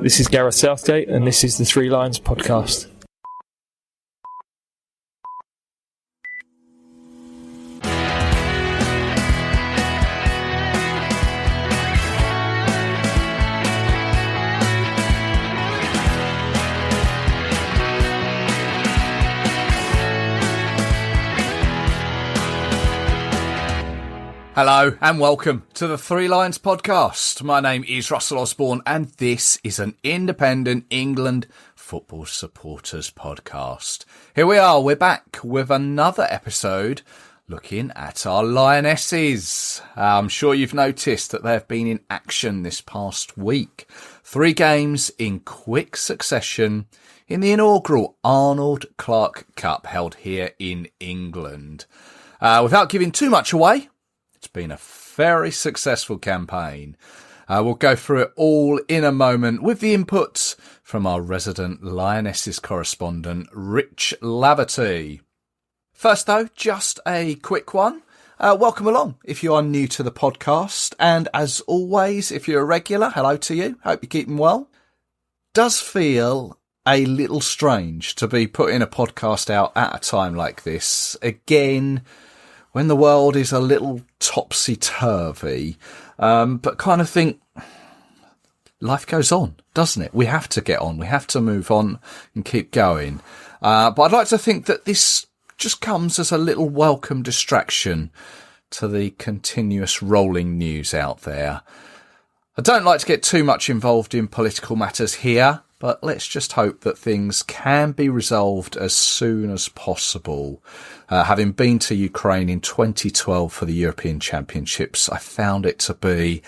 This is Gareth Southgate, and this is the Three Lions podcast. Hello and welcome to the Three Lions podcast. My name is Russell Osborne and this is an independent England football supporters podcast. Here we are, we're back with another episode looking at our Lionesses. I'm sure you've noticed that they've been in action this past week. 3 games in quick succession in the inaugural Arnold Clark Cup held here in England. Without giving too much away, it's been a very successful campaign. We'll go through it all in a moment with the inputs from our resident Lionesses correspondent, Rich Laverty. First though, just a quick one. Welcome along if you are new to the podcast. And as always, if you're a regular, hello to you. Hope you're keeping well. Does feel a little strange to be putting a podcast out at a time like this. Again, when the world is a little topsy-turvy, but kind of think life goes on, doesn't it? We have to get on. We have to move on and keep going. But I'd like to think that this just comes as a little welcome distraction to the continuous rolling news out there. I don't like to get too much involved in political matters here, but let's just hope that things can be resolved as soon as possible. Having been to Ukraine in 2012 for the European Championships, I found it to be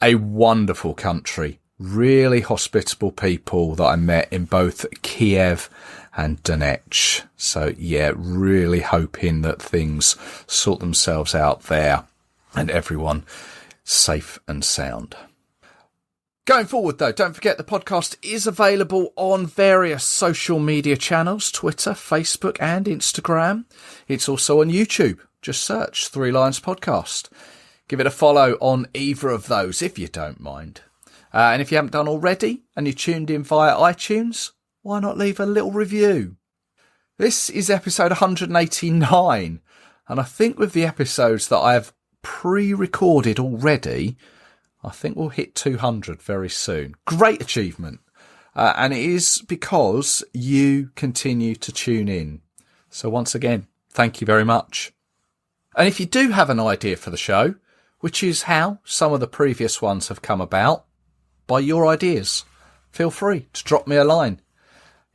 a wonderful country. Really hospitable people that I met in both Kiev and Donetsk. So yeah, really hoping that things sort themselves out there and everyone safe and sound. Going forward, though, don't forget the podcast is available on various social media channels, Twitter, Facebook and Instagram. It's also on YouTube. Just search Three Lions Podcast. Give it a follow on either of those if you don't mind. And if you haven't done already and you're tuned in via iTunes, why not leave a little review? This is episode 189. And I think with the episodes that I have pre-recorded already, I think we'll hit 200 very soon. Great achievement. And it is because you continue to tune in. So once again, thank you very much. And if you do have an idea for the show, which is how some of the previous ones have come about, by your ideas, feel free to drop me a line.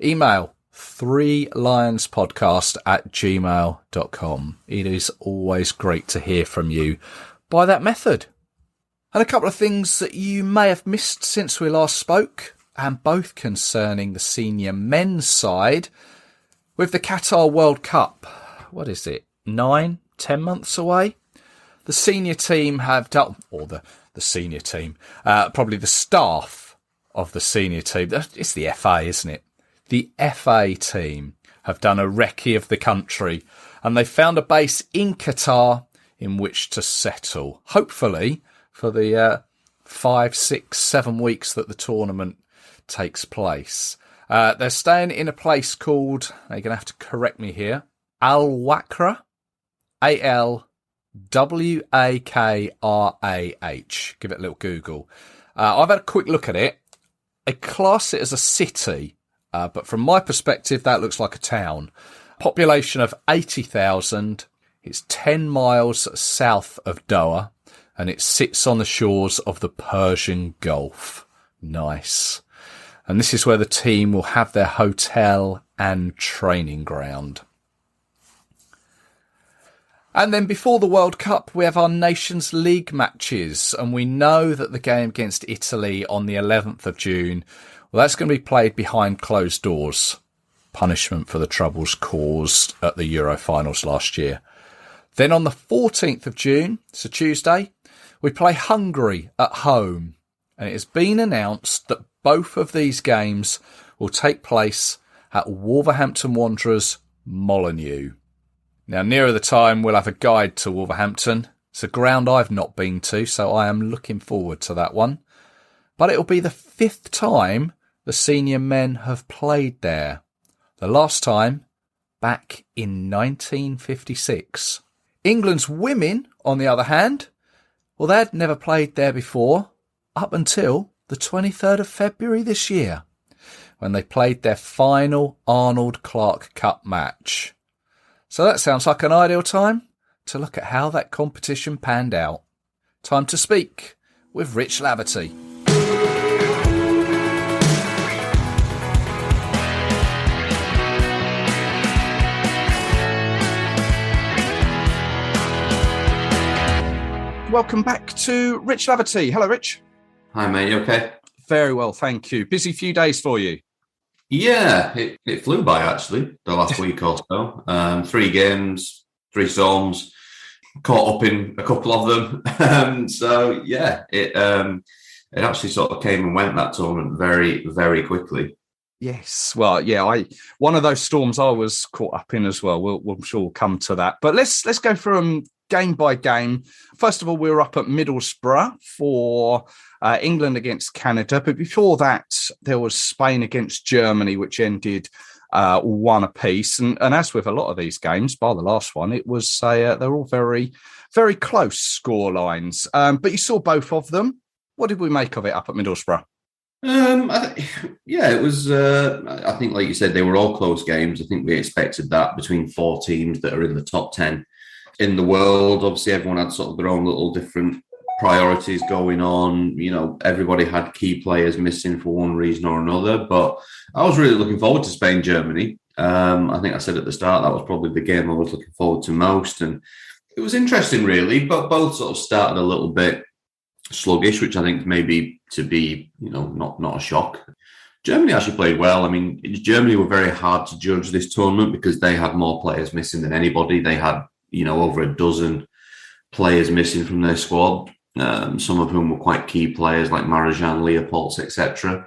Email 3lionspodcast@gmail.com. It is always great to hear from you by that method. And a couple of things that you may have missed since we last spoke, and both concerning the senior men's side. With the Qatar World Cup, what is it, 9, 10 months away? The senior team have done, or the senior team, probably the staff of the senior team, it's the FA, isn't it? The FA team have done a recce of the country, and they found a base in Qatar in which to settle, hopefully for the 5, 6, 7 weeks that the tournament takes place. They're staying in a place called, you're going to have to correct me here, Al-Wakrah, Alwakrah. Give it a little Google. I've had a quick look at it. I class it as a city, but from my perspective, that looks like a town. Population of 80,000. It's 10 miles south of Doha. And it sits on the shores of the Persian Gulf. Nice. And this is where the team will have their hotel and training ground. And then before the World Cup, we have our Nations League matches. And we know that the game against Italy on the 11th of June, well, that's going to be played behind closed doors. Punishment for the troubles caused at the Euro finals last year. Then on the 14th of June, it's a Tuesday, we play Hungary at home, and it has been announced that both of these games will take place at Wolverhampton Wanderers Molineux. Now, nearer the time, we'll have a guide to Wolverhampton. It's a ground I've not been to, so I am looking forward to that one. but it'll be the 5th time the senior men have played there. The last time back in 1956. England's women, on the other hand, well, they'd never played there before up until the 23rd of February this year, when they played their final Arnold Clark Cup match. So that sounds like an ideal time to look at how that competition panned out. Time to speak with Rich Laverty. Welcome back to Rich Laverty. Hello, Rich. Hi, mate. You okay? Very well, thank you. Busy few days for you. Yeah, it flew by, actually, the last week or so. 3 games, 3 storms, caught up in a couple of them. So, yeah, it actually sort of came and went, that tournament, very, very quickly. Yes, well, yeah, one of those storms I was caught up in as well. I'm sure we'll come to that. But let's go from game by game. First of all, we were up at Middlesbrough for England against Canada. But before that, there was Spain against Germany, which ended 1 apiece. And as with a lot of these games, bar the last one, it was they're all very, very close score lines. But you saw both of them. What did we make of it up at Middlesbrough? It was, I think, like you said, they were all close games. I think we expected that between 4 teams that are in the top 10 in the world. Obviously, everyone had sort of their own little different priorities going on. You know, everybody had key players missing for one reason or another. But I was really looking forward to Spain-Germany. I think I said at the start that was probably the game I was looking forward to most. And it was interesting, really, but both sort of started a little bit sluggish, which I think maybe to be, not a shock. Germany actually played well. I mean, Germany were very hard to judge this tournament because they had more players missing than anybody. They had, over a dozen players missing from their squad, some of whom were quite key players like Marajan, Leopolds, etc.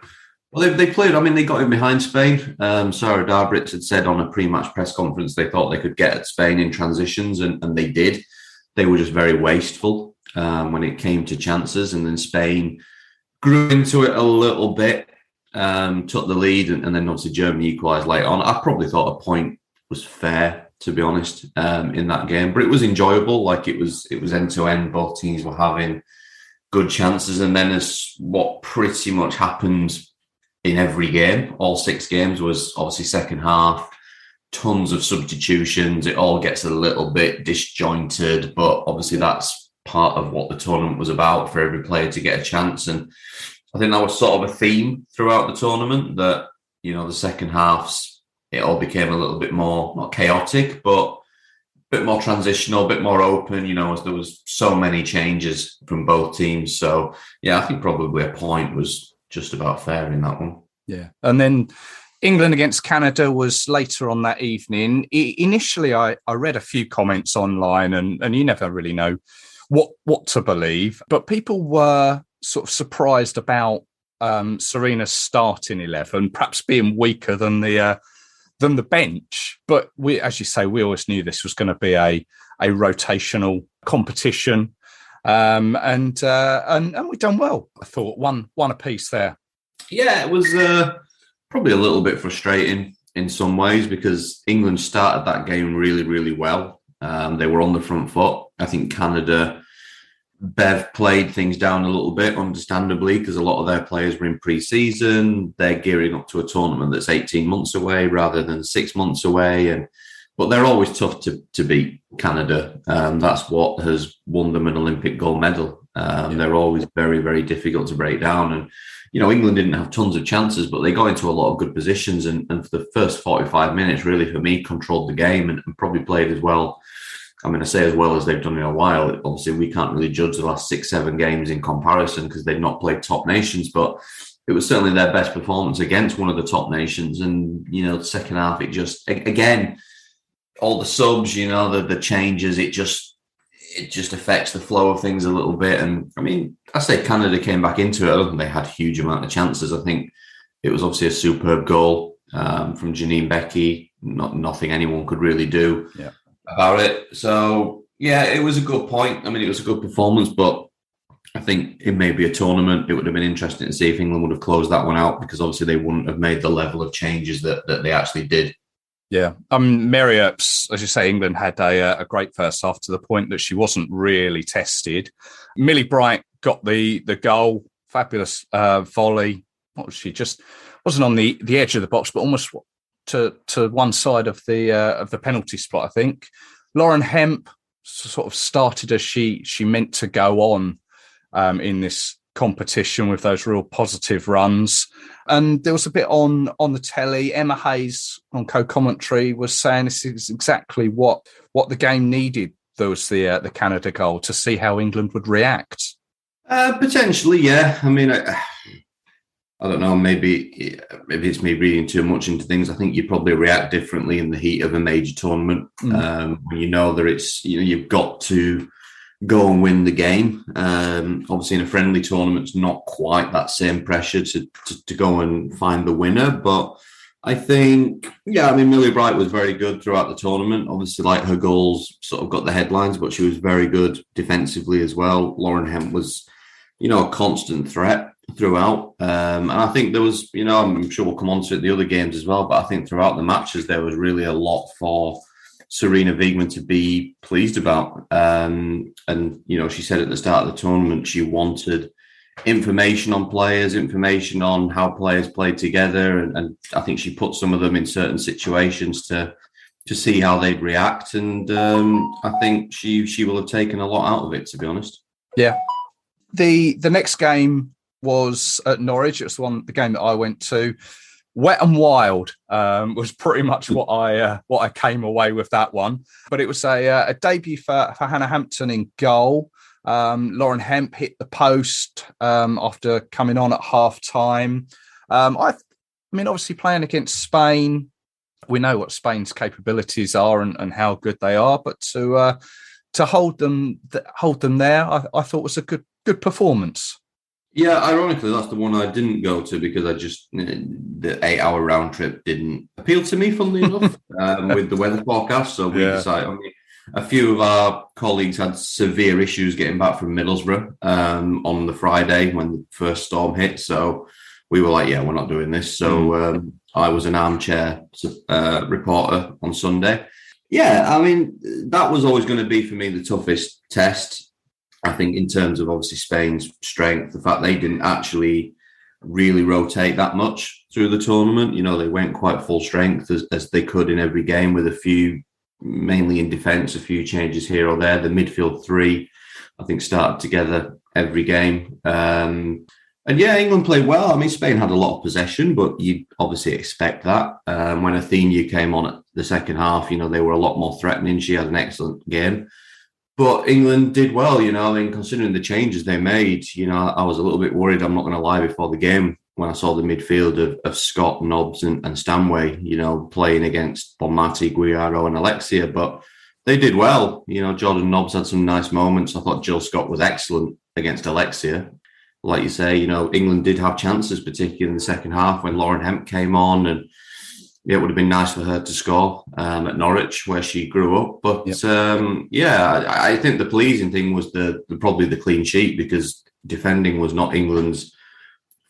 Well, they played. I mean, they got in behind Spain. Sarah Darbritz had said on a pre-match press conference they thought they could get at Spain in transitions, and they did. They were just very wasteful when it came to chances, and then Spain grew into it a little bit, took the lead, and then obviously Germany equalised later on. I probably thought a point was fair, to be honest, in that game, but it was enjoyable. Like it was end to end. Both teams were having good chances, and then as what pretty much happened in every game, all 6 games, was obviously second half, tons of substitutions. It all gets a little bit disjointed, but obviously that's part of what the tournament was about, for every player to get a chance. And I think that was sort of a theme throughout the tournament, that, the second halves, it all became a little bit more, not chaotic, but a bit more transitional, a bit more open, as there was so many changes from both teams. So, yeah, I think probably a point was just about fair in that one. Yeah. And then England against Canada was later on that evening. Initially, I read a few comments online, and you never really know what to believe, but people were sort of surprised about Serena's starting 11, perhaps being weaker than the bench. But we, as you say, we always knew this was going to be a rotational competition, and we done well. I thought one apiece there. Yeah, it was probably a little bit frustrating in some ways, because England started that game really, really well. They were on the front foot. I think Canada, Bev played things down a little bit, understandably, because a lot of their players were in pre-season. They're gearing up to a tournament that's 18 months away rather than 6 months away. But they're always tough to beat, Canada. That's what has won them an Olympic gold medal. They're always very, very difficult to break down. And, England didn't have tons of chances, but they got into a lot of good positions. And for the first 45 minutes, really, for me, controlled the game and probably played as well. I mean, I say as well as they've done in a while. Obviously, we can't really judge the last 6-7 games in comparison because they've not played top nations, but it was certainly their best performance against one of the top nations. And, the second half, it just, again, all the subs, the changes, it just affects the flow of things a little bit. And I mean, I say Canada came back into it. I don't think they had a huge amount of chances. I think it was obviously a superb goal from Janine Becky. Nothing anyone could really do about it. So, yeah, it was a good point. I mean, it was a good performance, but I think in maybe a tournament, it would have been interesting to see if England would have closed that one out, because obviously they wouldn't have made the level of changes that they actually did. Yeah, Mary Earps, as you say, England had a great first half to the point that she wasn't really tested. Millie Bright got the goal, fabulous volley. What was she? Just wasn't on the edge of the box, but almost to one side of the penalty spot, I think. Lauren Hemp sort of started as she meant to go on in this competition with those real positive runs. And there was a bit on the telly. Emma Hayes on co-commentary was saying this is exactly what the game needed. There was the Canada goal to see how England would react. Potentially, yeah. I mean, I don't know. Maybe it's me reading too much into things. I think you probably react differently in the heat of a major tournament when you know that it's you've got to go and win the game. Obviously, in a friendly tournament, it's not quite that same pressure to go and find the winner. But I think, Millie Bright was very good throughout the tournament. Obviously, like, her goals sort of got the headlines, but she was very good defensively as well. Lauren Hemp was, a constant threat throughout. And I think there was, I'm sure we'll come on to it the other games as well, but I think throughout the matches, there was really a lot for Sarina Wiegman to be pleased about. And, she said at the start of the tournament, she wanted information on players, information on how players played together. And I think she put some of them in certain situations to see how they'd react. And I think she will have taken a lot out of it, to be honest. Yeah. The next game was at Norwich. It was the game that I went to. Wet and Wild was pretty much what I came away with that one. But it was a debut for Hannah Hampton in goal. Lauren Hemp hit the post after coming on at half time. I mean, obviously playing against Spain, we know what Spain's capabilities are and how good they are. But to hold them there, I thought was a good performance. Yeah, ironically, that's the one I didn't go to because the 8-hour round trip didn't appeal to me, funnily enough, with the weather forecast. So we decided, a few of our colleagues had severe issues getting back from Middlesbrough on the Friday when the first storm hit. So we were like, we're not doing this. So I was an armchair reporter on Sunday. Yeah, I mean, that was always going to be for me the toughest test. I think in terms of obviously Spain's strength, the fact they didn't actually really rotate that much through the tournament. They went quite full strength as they could in every game, with a few, mainly in defence, a few changes here or there. The midfield three, I think, started together every game. England played well. I mean, Spain had a lot of possession, but you'd obviously expect that. When Athenia came on at the second half, they were a lot more threatening. She had an excellent game. But England did well, considering the changes they made, I was a little bit worried, I'm not going to lie, before the game when I saw the midfield of Scott, Nobbs and Stanway, playing against Bonmati, Guiaro and Alexia. But they did well. Jordan Nobbs had some nice moments. I thought Jill Scott was excellent against Alexia. Like you say, England did have chances, particularly in the second half when Lauren Hemp came on, and it would have been nice for her to score at Norwich, where she grew up. But I think the pleasing thing was probably the clean sheet, because defending was not England's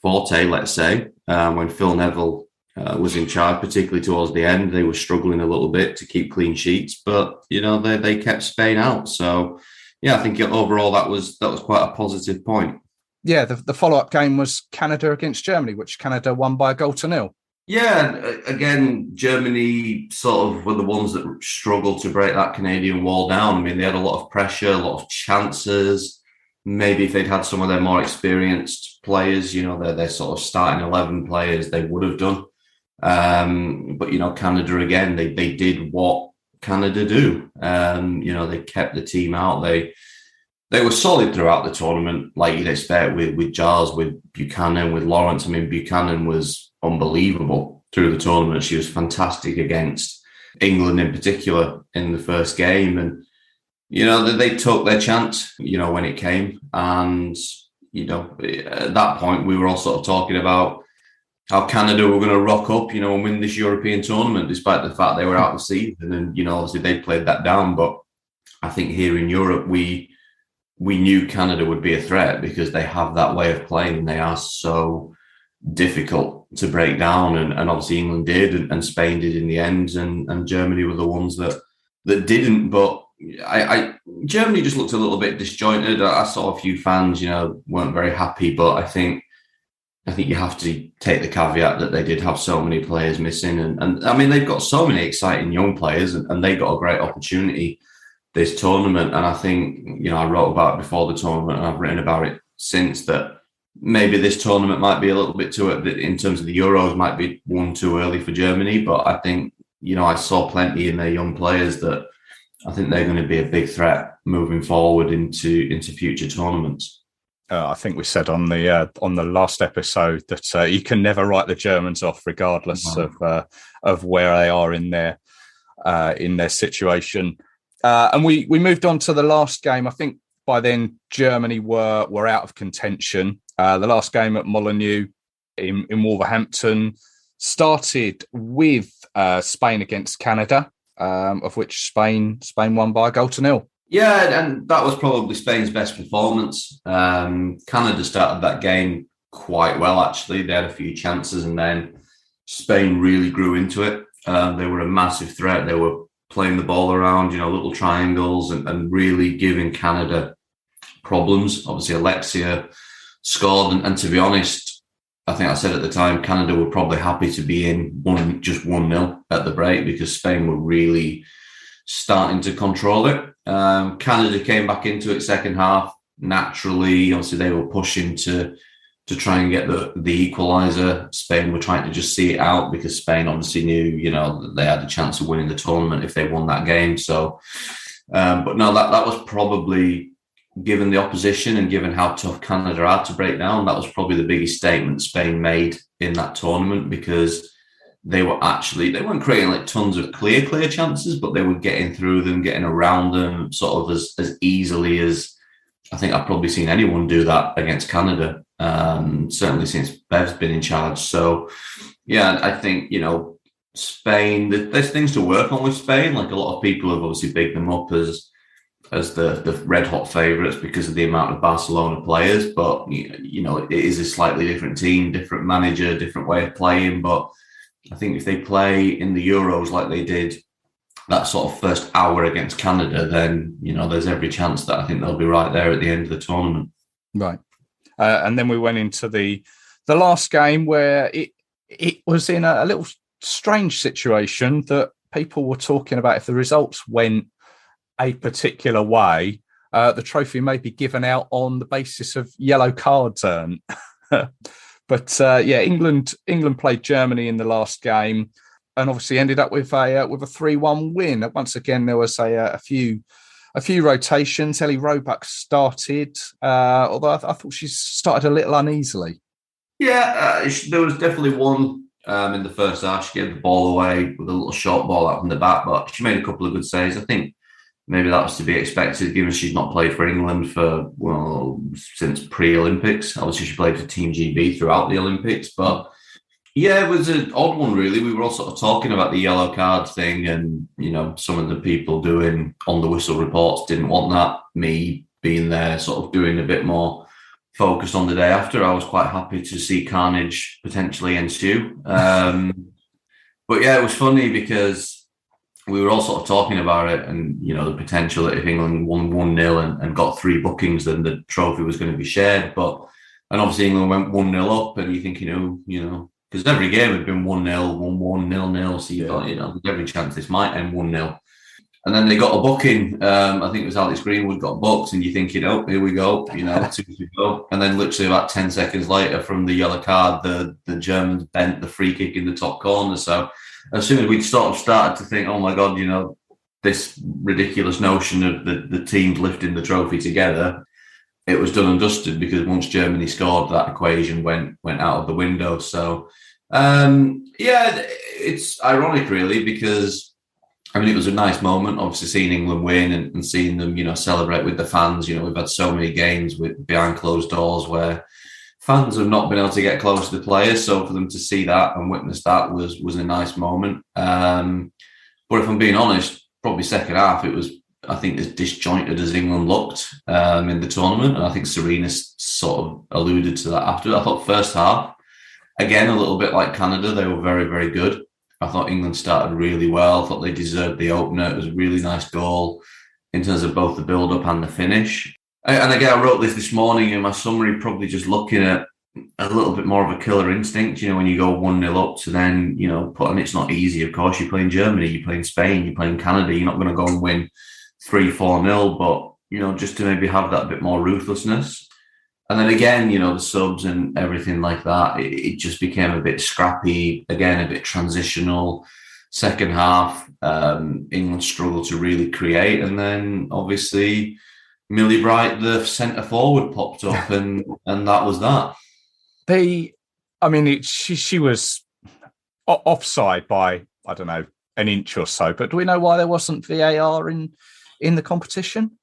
forte, let's say. When Phil Neville was in charge, particularly towards the end, they were struggling a little bit to keep clean sheets, but they kept Spain out. So I think overall that was quite a positive point. Yeah, the follow-up game was Canada against Germany, which Canada won by 1-0. Yeah, again, Germany sort of were the ones that struggled to break that Canadian wall down. I mean, they had a lot of pressure, a lot of chances. Maybe if they'd had some of their more experienced players, their sort of starting 11 players, they would have done. But, Canada, again, they did what Canada do. They kept the team out. They were solid throughout the tournament, like you'd expect with Giles, with Buchanan, with Lawrence. I mean, Buchanan was unbelievable through the tournament. She was fantastic against England in particular in the first game. And, they took their chance, when it came. And, at that point, we were all sort of talking about how Canada were going to rock up, and win this European tournament, despite the fact they were out of the season. And, obviously they played that down. But I think here in Europe, we we knew Canada would be a threat because they have that way of playing. They are so difficult to break down, and obviously England did, and Spain did in the end, and Germany were the ones that didn't. But Germany just looked a little bit disjointed. I saw a few fans, weren't very happy, but I think you have to take the caveat that they did have so many players missing, and I mean they've got so many exciting young players, and they got a great opportunity this tournament. And I think I wrote about it before the tournament, and I've written about it since, that maybe this tournament might be a little bit too, in terms of the Euros, might be one too early for Germany. But I think, I saw plenty in their young players that I think they're going to be a big threat moving forward into future tournaments. I think we said on the last episode that you can never write the Germans off, regardless of where they are in their situation. And we moved on to the last game. I think by then Germany were out of contention. The last game at Molineux in Wolverhampton started with Spain against Canada, of which Spain won by a 1-0. Yeah, and that was probably Spain's best performance. Canada started that game quite well, actually. They had a few chances, and then Spain really grew into it. They were a massive threat. They were playing the ball around, little triangles, and really giving Canada problems. Obviously, Alexia scored, and to be honest, I think I said at the time, Canada were probably happy to be in 1-0 at the break, because Spain were really starting to control it. Canada came back into it second half naturally. Obviously, they were pushing to try and get the equaliser. Spain were trying to just see it out, because Spain obviously knew, that they had a chance of winning the tournament if they won that game. So, but no, that was probably, given the opposition and given how tough Canada are to break down, that was probably the biggest statement Spain made in that tournament, because they weren't creating like tons of clear chances, but they were getting through them, getting around them sort of as easily as I think I've probably seen anyone do that against Canada, certainly since Bev's been in charge. So, yeah, I think, Spain, there's things to work on with Spain. Like, a lot of people have obviously bigged them up as the red hot favourites because of the amount of Barcelona players. But, it is a slightly different team, different manager, different way of playing. But I think if they play in the Euros like they did that sort of first hour against Canada, then, there's every chance that I think they'll be right there at the end of the tournament. Right. And then we went into the last game, where it was in a little strange situation that people were talking about. If the results went a particular way, the trophy may be given out on the basis of yellow cards earned. But England played Germany in the last game, and obviously ended up with a 3-1 win. Once again, there was a few rotations. Ellie Roebuck started, although I thought she started a little uneasily. Yeah, there was definitely one in the first half. She gave the ball away with a little short ball out from the back, but she made a couple of good saves. I think maybe that was to be expected, given she's not played for England since pre-Olympics. Obviously, she played for Team GB throughout the Olympics, but yeah, it was an odd one, really. We were all sort of talking about the yellow card thing, and, some of the people doing on the whistle reports didn't want that. Me being there, sort of doing a bit more focused on the day after, I was quite happy to see carnage potentially ensue. But yeah, it was funny because we were all sort of talking about it, and, the potential that if England won 1-0 and got 3 bookings, then the trophy was going to be shared. And obviously England went 1-0 up, and you think, because every game had been 1-0, 1-1, 0-0. So you thought, there's every chance this might end 1-0. And then they got a booking. I think it was Alex Greenwood got booked, and you're thinking, oh, here we go, 2 to go. And then literally about 10 seconds later, from the yellow card, the Germans bent the free kick in the top corner. So as soon as we sort of started to think, oh my God, this ridiculous notion of the teams lifting the trophy together, it was done and dusted, because once Germany scored, that equation went out of the window. So, it's ironic, really, because, it was a nice moment, obviously, seeing England win and seeing them, celebrate with the fans. We've had so many games behind closed doors where fans have not been able to get close to the players. So for them to see that and witness that was a nice moment. But if I'm being honest, probably second half, it was I think, as disjointed as England looked in the tournament. And I think Serena sort of alluded to that after. I thought first half, again, a little bit like Canada, they were very, very good. I thought England started really well. I thought they deserved the opener. It was a really nice goal in terms of both the build-up and the finish. And again, I wrote this morning in my summary, probably just looking at a little bit more of a killer instinct, when you go 1-0 up to then, and it's not easy, of course. You're playing Germany, you're playing Spain, you're playing Canada. You're not going to go and win 3-4-0, but, just to maybe have that bit more ruthlessness. And then again, the subs and everything like that, it just became a bit scrappy, again, a bit transitional. Second half, England struggled to really create. And then obviously Millie Bright, the centre forward, popped up and that was that. She was offside by, I don't know, an inch or so. But do we know why there wasn't VAR in the competition?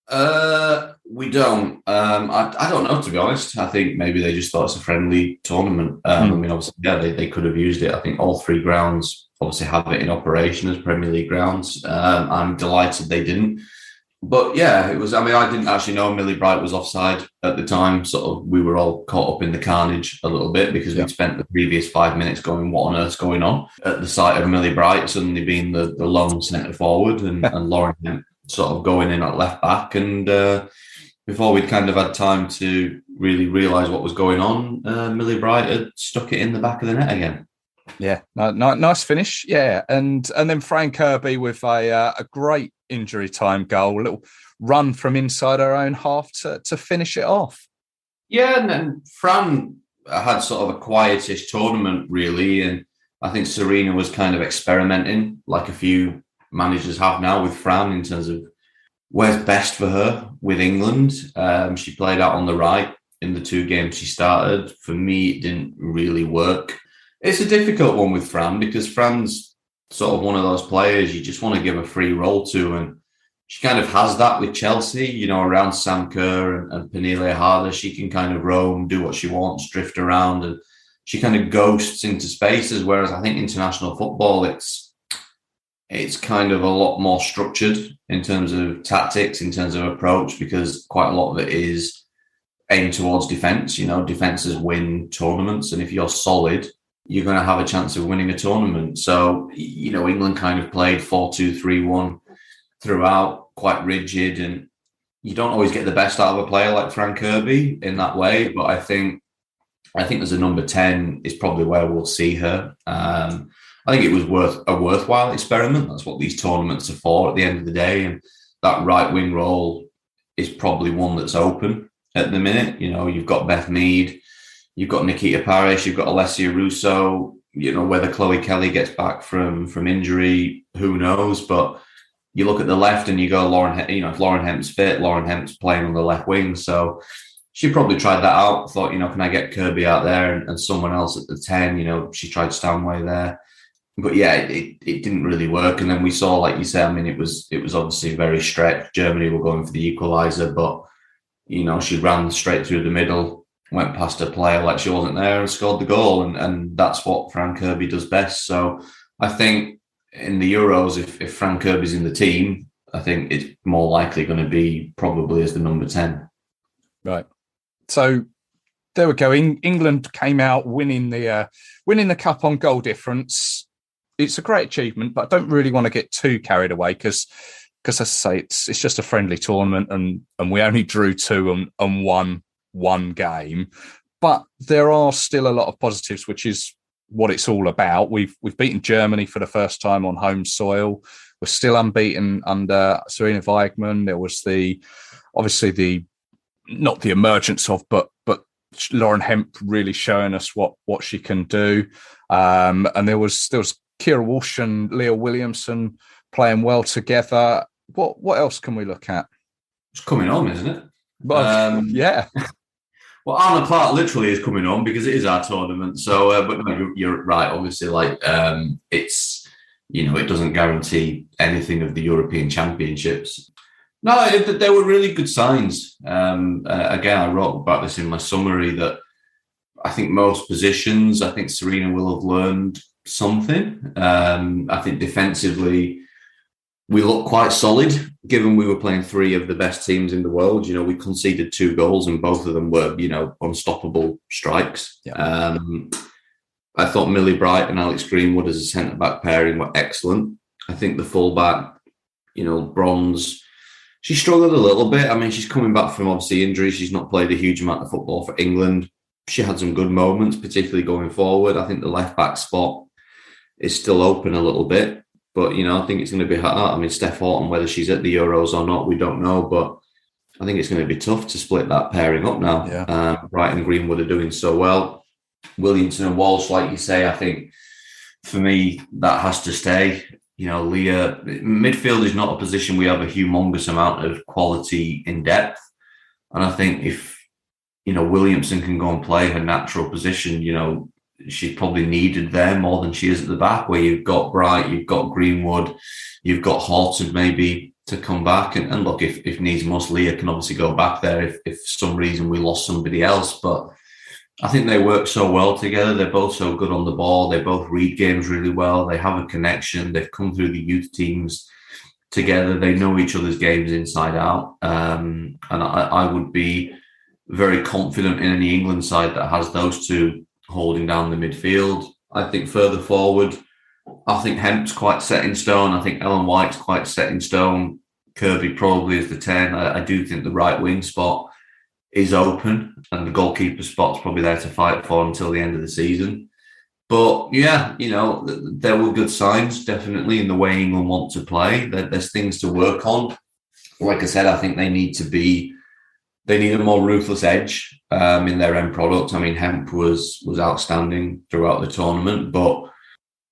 We don't. I don't know, to be honest. I think maybe they just thought it's a friendly tournament. Obviously, they could have used it. I think all three grounds obviously have it in operation as Premier League grounds. I'm delighted they didn't. But yeah, it was. I didn't actually know Millie Bright was offside at the time. Sort of, we were all caught up in the carnage a little bit because we'd spent the previous 5 minutes going, "What on earth's going on?" At the sight of Millie Bright suddenly being the lone centre forward and Lauren Hemp sort of going in at left back. And before we'd kind of had time to really realise what was going on, Millie Bright had stuck it in the back of the net again. Yeah, nice finish. Yeah, and then Fran Kirby with a great injury time goal, a little run from inside her own half to finish it off. Yeah, and then Fran had sort of a quietish tournament, really, and I think Serena was kind of experimenting, like a few managers have now with Fran, in terms of where's best for her with England. She played out on the right in the 2 games she started. For me, it didn't really work. It's a difficult one with Fran because Fran's sort of one of those players you just want to give a free role to, and she kind of has that with Chelsea, around Sam Kerr and Pernille Harder. She can kind of roam, do what she wants, drift around, and she kind of ghosts into spaces, whereas I think international football, it's kind of a lot more structured in terms of tactics, in terms of approach, because quite a lot of it is aimed towards defence. Defences win tournaments, and if you're solid, you're going to have a chance of winning a tournament. So, England kind of played 4-2-3-1 throughout, quite rigid, and you don't always get the best out of a player like Fran Kirby in that way. But I think as a number 10 is probably where we'll see her. I think it was a worthwhile experiment. That's what these tournaments are for at the end of the day. And that right wing role is probably one that's open at the minute. You've got Beth Mead, you've got Nikita Parrish, you've got Alessia Russo. Whether Chloe Kelly gets back from injury, who knows? But you look at the left and you go, if Lauren Hemp's fit, Lauren Hemp's playing on the left wing. So she probably tried that out. Thought, can I get Kirby out there and someone else at the 10? She tried Stanway there. But yeah, it didn't really work. And then we saw, like you said, it was obviously very stretched. Germany were going for the equaliser, but, she ran straight through the middle, went past a player like she wasn't there and scored the goal. And that's what Fran Kirby does best. So I think in the Euros, if Fran Kirby's in the team, I think it's more likely going to be probably as the number 10. Right. So there we go. England came out winning the cup on goal difference. It's a great achievement, but I don't really want to get too carried away because as I say, it's just a friendly tournament and we only drew 2 and won 1 game. But there are still a lot of positives, which is what it's all about. We've beaten Germany for the first time on home soil. We're still unbeaten under Serena Weigmann. There was not the emergence of, but Lauren Hemp really showing us what she can do. And there was Kira Walsh and Leah Williamson playing well together. What else can we look at? It's coming on, isn't it? Yeah. Well, Arnold Clark literally is coming on because it is our tournament. So, but no, you're right. Obviously, it's, it doesn't guarantee anything of the European Championships. No, they were really good signs. Again, I wrote about this in my summary that I think most positions, I think Serena will have learned something. I think defensively, we look quite solid given we were playing three of the best teams in the world, we conceded 2 goals and both of them were, unstoppable strikes. Yeah. I thought Millie Bright and Alex Greenwood as a centre-back pairing were excellent. I think the full-back, Bronze, she struggled a little bit. I mean, she's coming back from obviously injury. She's not played a huge amount of football for England. She had some good moments, particularly going forward. I think the left-back spot is still open a little bit. But, I think it's going to be hard. I mean, Steph Houghton, whether she's at the Euros or not, we don't know. But I think it's going to be tough to split that pairing up now. Yeah. Bright and Greenwood are doing so well. Williamson and Walsh, like you say, I think for me, that has to stay. Leah, midfield is not a position we have a humongous amount of quality in depth. And I think if, Williamson can go and play her natural position, she's probably needed there more than she is at the back, where you've got Bright, you've got Greenwood, you've got Houghton maybe to come back. And look, if needs must, Leah can obviously go back there if for some reason we lost somebody else. But I think they work so well together. They're both so good on the ball. They both read games really well. They have a connection. They've come through the youth teams together. They know each other's games inside out. And I would be very confident in any England side that has those two holding down the midfield. I think further forward, I think Hemp's quite set in stone. I think Ellen White's quite set in stone. Kirby probably is the 10. I do think the right wing spot is open, and the goalkeeper spot's probably there to fight for until the end of the season. But yeah, there were good signs definitely in the way England want to play. There's things to work on. Like I said, I think they need a more ruthless edge in their end product. I mean, Hemp was outstanding throughout the tournament, but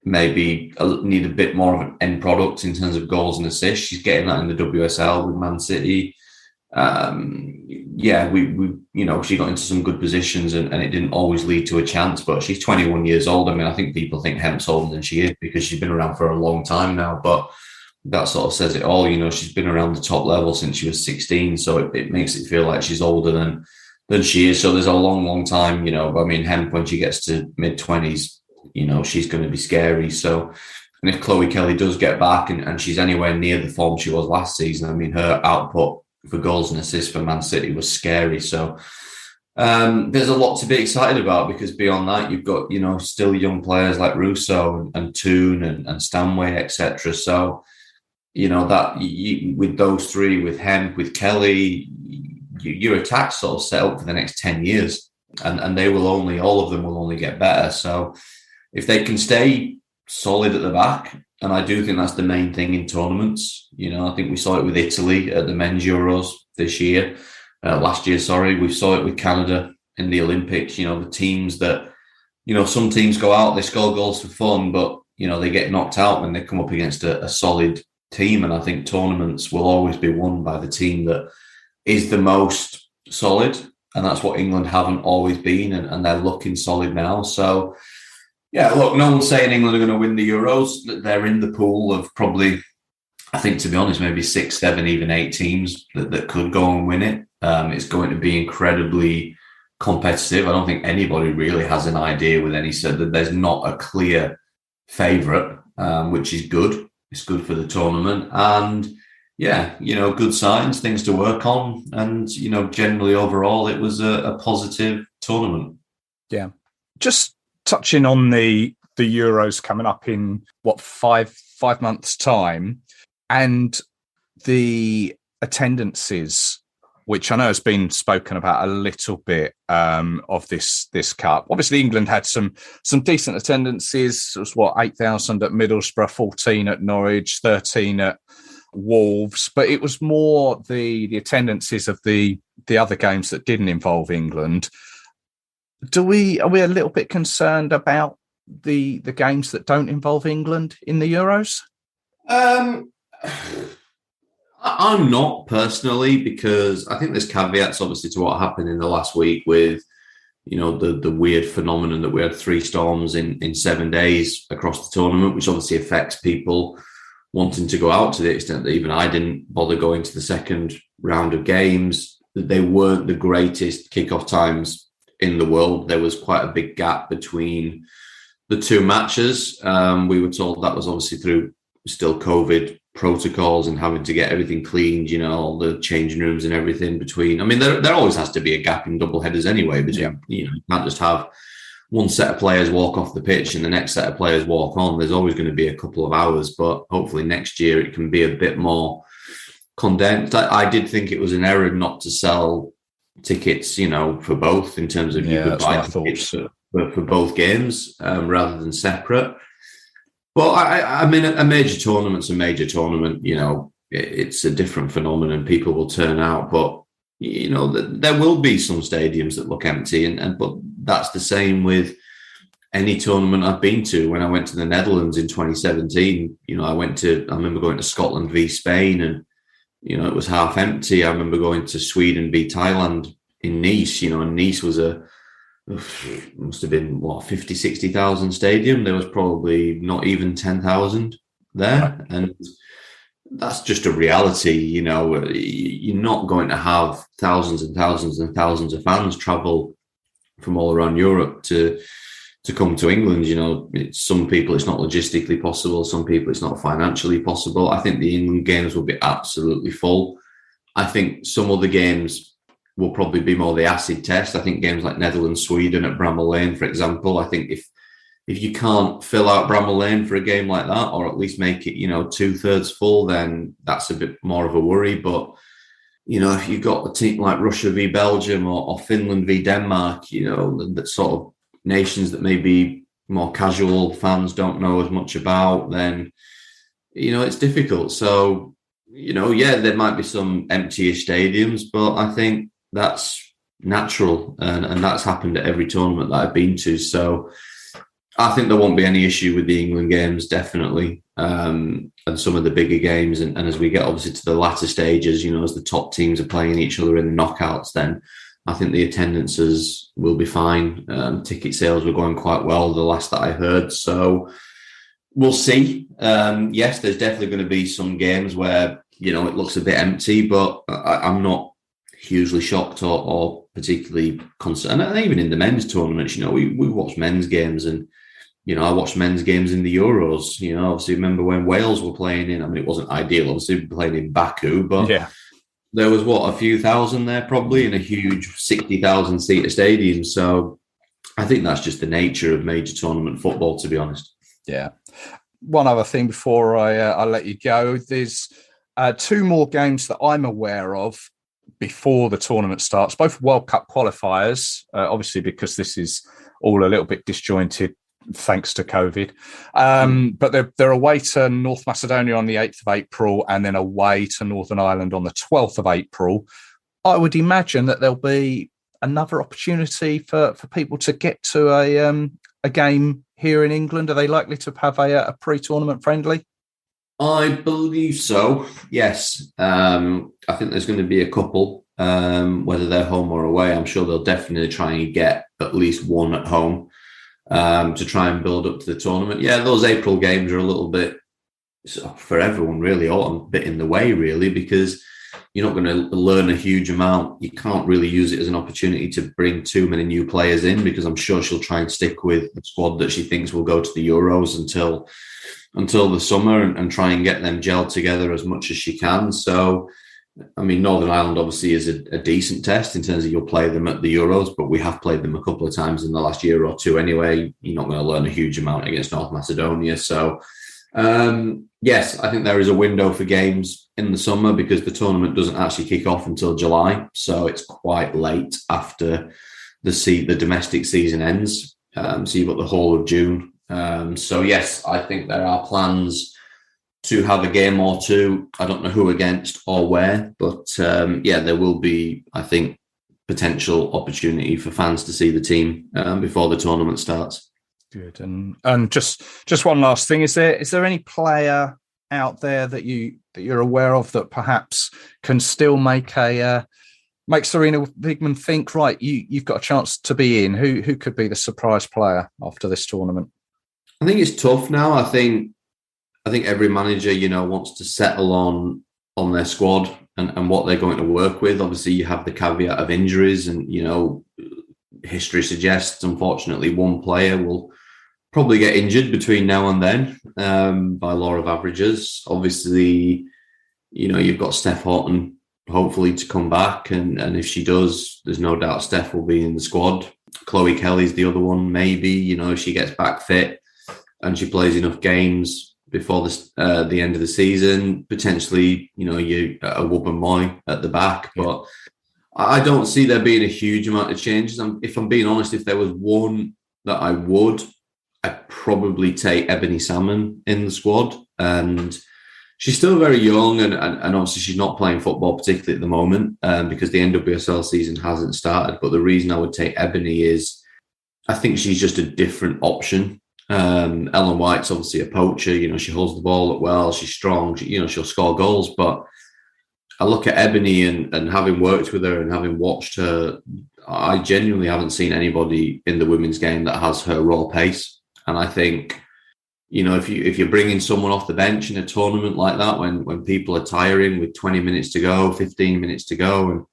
maybe need a bit more of an end product in terms of goals and assists. She's getting that in the WSL with Man City. She got into some good positions and it didn't always lead to a chance, but she's 21 years old. I mean, I think people think Hemp's older than she is because she's been around for a long time now, but that sort of says it all. She's been around the top level since she was 16, so it makes it feel like she's older than she is. So there's a long, long time, I mean, Hemp, when she gets to mid-20s, she's going to be scary. So, and if Chloe Kelly does get back and she's anywhere near the form she was last season, I mean, her output for goals and assists for Man City was scary. So there's a lot to be excited about, because beyond that, you've got, still young players like Russo and Toon and Stanway, etc. So, with those three, with Hemp, with Kelly, your attack's sort of set up for the next 10 years. And they will all of them will only get better. So if they can stay solid at the back, and I do think that's the main thing in tournaments. I think we saw it with Italy at the men's Euros last year. We saw it with Canada in the Olympics. The teams that, some teams go out, they score goals for fun, but, they get knocked out when they come up against a solid team. And I think tournaments will always be won by the team that is the most solid. And that's what England haven't always been. And they're looking solid now. So, yeah, look, no one's saying England are going to win the Euros. They're in the pool of probably, I think, to be honest, maybe 6, 7, even 8 teams that could go and win it. It's going to be incredibly competitive. I don't think anybody really has an idea with any sort that there's not a clear favourite, which is good. It's good for the tournament. And yeah, good signs, things to work on. And, generally overall, it was a positive tournament. Yeah. Just touching on the Euros coming up in, 5 months' time, and the attendances, which I know has been spoken about a little bit of this cup. Obviously, England had some decent attendances. It was 8,000 at Middlesbrough, 14 at Norwich, 13 at Wolves, but it was more the attendances of the other games that didn't involve England. Are we a little bit concerned about the games that don't involve England in the Euros? I'm not personally, because I think there's caveats obviously to what happened in the last week with, the weird phenomenon that we had 3 storms in 7 days across the tournament, which obviously affects people wanting to go out, to the extent that even I didn't bother going to the second round of games. They weren't the greatest kickoff times in the world. There was quite a big gap between the 2 matches. We were told that was obviously through still COVID protocols and having to get everything cleaned, all the changing rooms and everything between. I mean, there always has to be a gap in double headers anyway, but you can't just have one set of players walk off the pitch and the next set of players walk on. There's always going to be a couple of hours, but hopefully next year it can be a bit more condensed. I did think it was an error not to sell tickets, for both in terms of you could buy tickets for both games rather than separate. But I mean, a major tournament's a major tournament. It's a different phenomenon. People will turn out, but there will be some stadiums that look empty, but that's the same with any tournament I've been to. When I went to the Netherlands in 2017, I remember going to Scotland v Spain, and it was half empty. I remember going to Sweden v Thailand in Nice. And Nice was must have been 50, 60,000 stadium. There was probably not even 10,000 there. And that's just a reality. You're not going to have thousands and thousands and thousands of fans travel from all around Europe to come to England. Some people it's not logistically possible. Some people it's not financially possible. I think the England games will be absolutely full. I think some other games will probably be more the acid test. I think games like Netherlands, Sweden at Bramall Lane, for example, I think if you can't fill out Bramall Lane for a game like that, or at least make it, 2/3 full, then that's a bit more of a worry. But, if you've got a team like Russia v Belgium or Finland v Denmark, that sort of nations that maybe more casual fans don't know as much about, then, it's difficult. So, there might be some empty-ish stadiums, but I think that's natural, and that's happened at every tournament that I've been to. So I think there won't be any issue with the England games, definitely, and some of the bigger games. And as we get obviously to the latter stages, as the top teams are playing each other in the knockouts, then I think the attendances will be fine. Ticket sales were going quite well, the last that I heard. So we'll see. Yes, there's definitely going to be some games where, it looks a bit empty, but I'm not hugely shocked or particularly concerned. And even in the men's tournaments, we watch men's games, and I watched men's games in the Euros. Obviously, remember when Wales were playing in? I mean, it wasn't ideal, obviously, playing in Baku, but there was a few thousand there probably in a huge 60,000 seater stadium. So I think that's just the nature of major tournament football, to be honest. Yeah. One other thing before I let you go, there's two more games that I'm aware of before the tournament starts, both World Cup qualifiers, obviously because this is all a little bit disjointed thanks to COVID. But they're away to North Macedonia on the 8th of April and then away to Northern Ireland on the 12th of April. I would imagine that there'll be another opportunity for people to get to a game here in England. Are they likely to have a pre-tournament friendly? I believe so, yes. I think there's going to be a couple, whether they're home or away. I'm sure they'll definitely try and get at least one at home to try and build up to the tournament. Yeah, those April games are a little bit, for everyone really, a bit in the way, really, because you're not going to learn a huge amount. You can't really use it as an opportunity to bring too many new players in, because I'm sure she'll try and stick with the squad that she thinks will go to the Euros until the summer and try and get them gelled together as much as she can. So, I mean, Northern Ireland obviously is a decent test in terms of you'll play them at the Euros, but we have played them a couple of times in the last year or two anyway. You're not going to learn a huge amount against North Macedonia. So, yes, I think there is a window for games in the summer because the tournament doesn't actually kick off until July. So it's quite late after the domestic season ends. So you've got the whole of June. So, yes, I think there are plans to have a game or two. I don't know who against or where, but there will be, I think, potential opportunity for fans to see the team before the tournament starts. Good. And just one last thing: is there any player out there that you're aware of that perhaps can still make Serena Wigman think, right, you've got a chance to be in? Who could be the surprise player after this tournament? I think it's tough now. I think every manager, wants to settle on their squad and what they're going to work with. Obviously, you have the caveat of injuries, and history suggests, unfortunately, one player will probably get injured between now and then by law of averages. Obviously, you've got Steph Houghton hopefully to come back, and if she does, there's no doubt Steph will be in the squad. Chloe Kelly's the other one, maybe, if she gets back fit and she plays enough games before the end of the season, potentially, a Wubben Moy at the back. But I don't see there being a huge amount of changes. If I'm being honest, if there was one that I'd probably take Ebony Salmon in the squad. And she's still very young, and obviously she's not playing football particularly at the moment because the NWSL season hasn't started. But the reason I would take Ebony is I think she's just a different option. Ellen White's obviously a poacher. She holds the ball up well. She's strong. She'll score goals. But I look at Ebony and having worked with her and having watched her, I genuinely haven't seen anybody in the women's game that has her raw pace. And I think, if you're bringing someone off the bench in a tournament like that, when people are tiring with 20 minutes to go, 15 minutes to go, and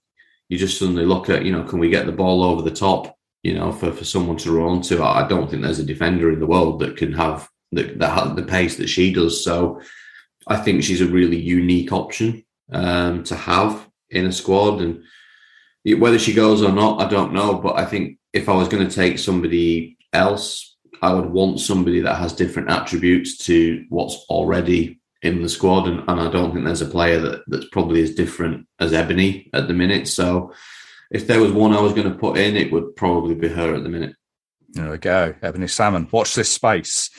you just suddenly look at, can we get the ball over the top, for someone to run onto? I don't think there's a defender in the world that can have the pace that she does. So I think she's a really unique option to have in a squad. And whether she goes or not, I don't know. But I think if I was going to take somebody else, I would want somebody that has different attributes to what's already in the squad. And I don't think there's a player that's probably as different as Ebony at the minute. So if there was one I was going to put in, it would probably be her at the minute. There we go. Ebony Salmon. Watch this space.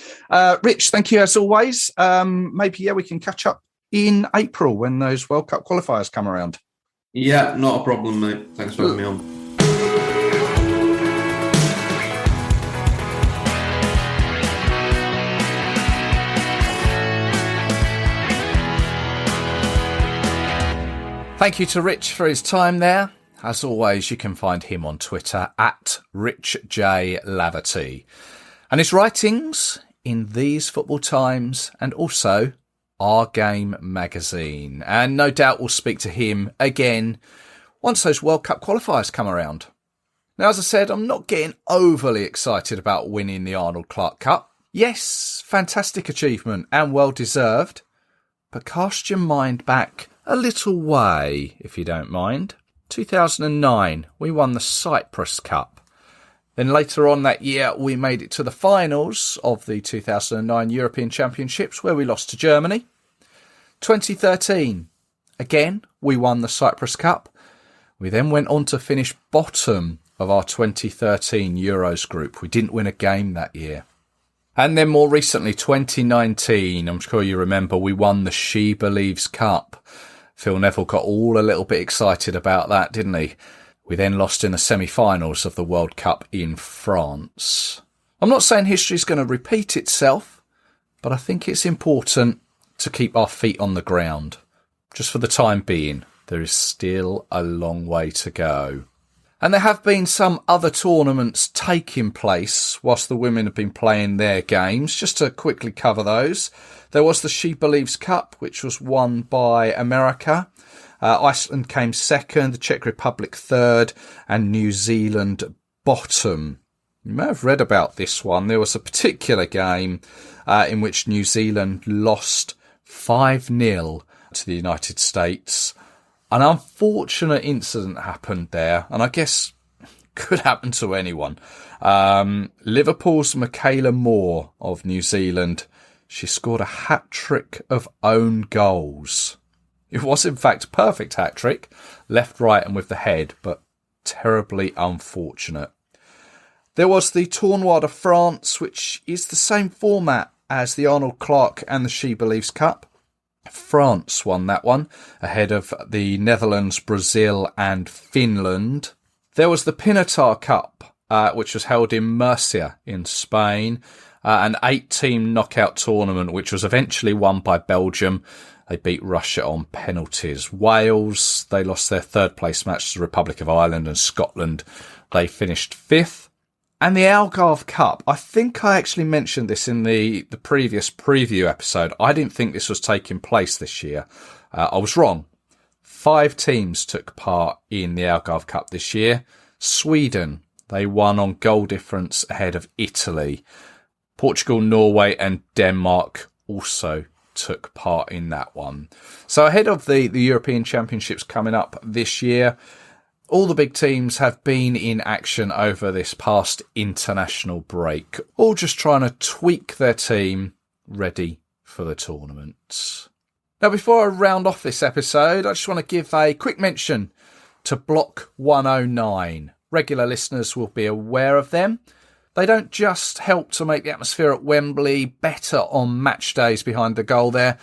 Rich, thank you as always. Maybe, we can catch up in April when those World Cup qualifiers come around. Yeah, not a problem, mate. Thanks for having me on. Thank you to Rich for his time there. As always, you can find him on Twitter at Rich J Laverty. And his writings in These Football Times and also Our Game magazine. And no doubt we'll speak to him again once those World Cup qualifiers come around. Now, as I said, I'm not getting overly excited about winning the Arnold Clark Cup. Yes, fantastic achievement and well deserved. But cast your mind back a little way, if you don't mind. 2009, we won the Cyprus Cup. Then later on that year, we made it to the finals of the 2009 European Championships, where we lost to Germany. 2013, again, we won the Cyprus Cup. We then went on to finish bottom of our 2013 Euros group. We didn't win a game that year. And then more recently, 2019, I'm sure you remember, we won the She Believes Cup. Phil Neville got all a little bit excited about that, didn't he? We then lost in the semi-finals of the World Cup in France. I'm not saying history's going to repeat itself, but I think it's important to keep our feet on the ground. Just for the time being, there is still a long way to go. And there have been some other tournaments taking place whilst the women have been playing their games. Just to quickly cover those. There was the She Believes Cup, which was won by America. Iceland came second, the Czech Republic third, and New Zealand bottom. You may have read about this one. There was a particular game in which New Zealand lost 5-0 to the United States. An unfortunate incident happened there, and I guess could happen to anyone. Liverpool's Michaela Moore of New Zealand, she scored a hat-trick of own goals. It was, in fact, a perfect hat-trick, left, right and with the head, but terribly unfortunate. There was the Tournoi de France, which is the same format as the Arnold Clark and the She Believes Cup. France won that one, ahead of the Netherlands, Brazil and Finland. There was the Pinata Cup, which was held in Murcia in Spain, an 8-team knockout tournament, which was eventually won by Belgium. They beat Russia on penalties. Wales, they lost their third-place match to the Republic of Ireland, and Scotland, they finished 5th. And the Algarve Cup, I think I actually mentioned this in the previous preview episode. I didn't think this was taking place this year. I was wrong. 5 teams took part in the Algarve Cup this year. Sweden, they won on goal difference ahead of Italy. Portugal, Norway and Denmark also took part in that one. So ahead of the European Championships coming up this year, all the big teams have been in action over this past international break, all just trying to tweak their team ready for the tournament. Now, before I round off this episode, I just want to give a quick mention to Block 109. Regular listeners will be aware of them. They don't just help to make the atmosphere at Wembley better on match days behind the goal there,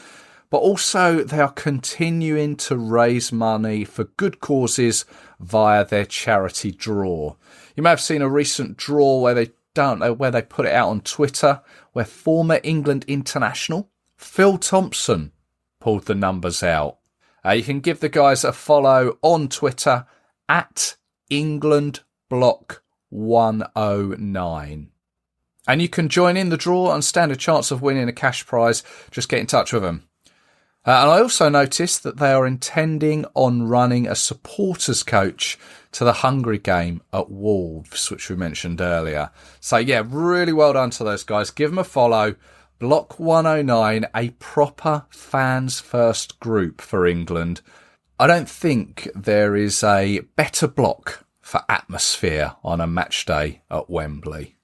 but also they are continuing to raise money for good causes via their charity draw. You may have seen a recent draw where they put it out on Twitter, where former England international Phil Thompson pulled the numbers out. You can give the guys a follow on Twitter at EnglandBlock109. And you can join in the draw and stand a chance of winning a cash prize. Just get in touch with them. And I also noticed that they are intending on running a supporters coach to the Hungary game at Wolves, which we mentioned earlier. So yeah, really well done to those guys. Give them a follow. Block 109, a proper fans first group for England. I don't think there is a better block for atmosphere on a match day at Wembley.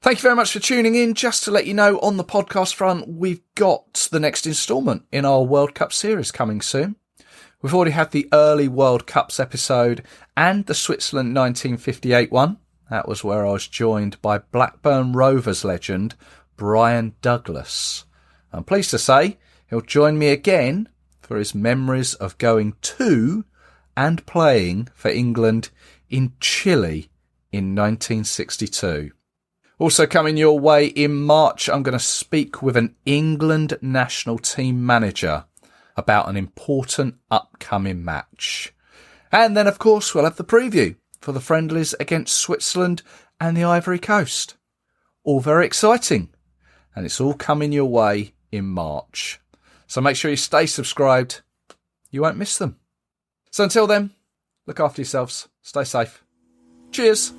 Thank you very much for tuning in. Just to let you know, on the podcast front, we've got the next instalment in our World Cup series coming soon. We've already had the early World Cups episode and the Switzerland 1958 one. That was where I was joined by Blackburn Rovers legend Brian Douglas. I'm pleased to say he'll join me again for his memories of going to and playing for England in Chile in 1962. Also coming your way in March, I'm going to speak with an England national team manager about an important upcoming match. And then, of course, we'll have the preview for the friendlies against Switzerland and the Ivory Coast. All very exciting. And it's all coming your way in March. So make sure you stay subscribed. You won't miss them. So until then, look after yourselves. Stay safe. Cheers.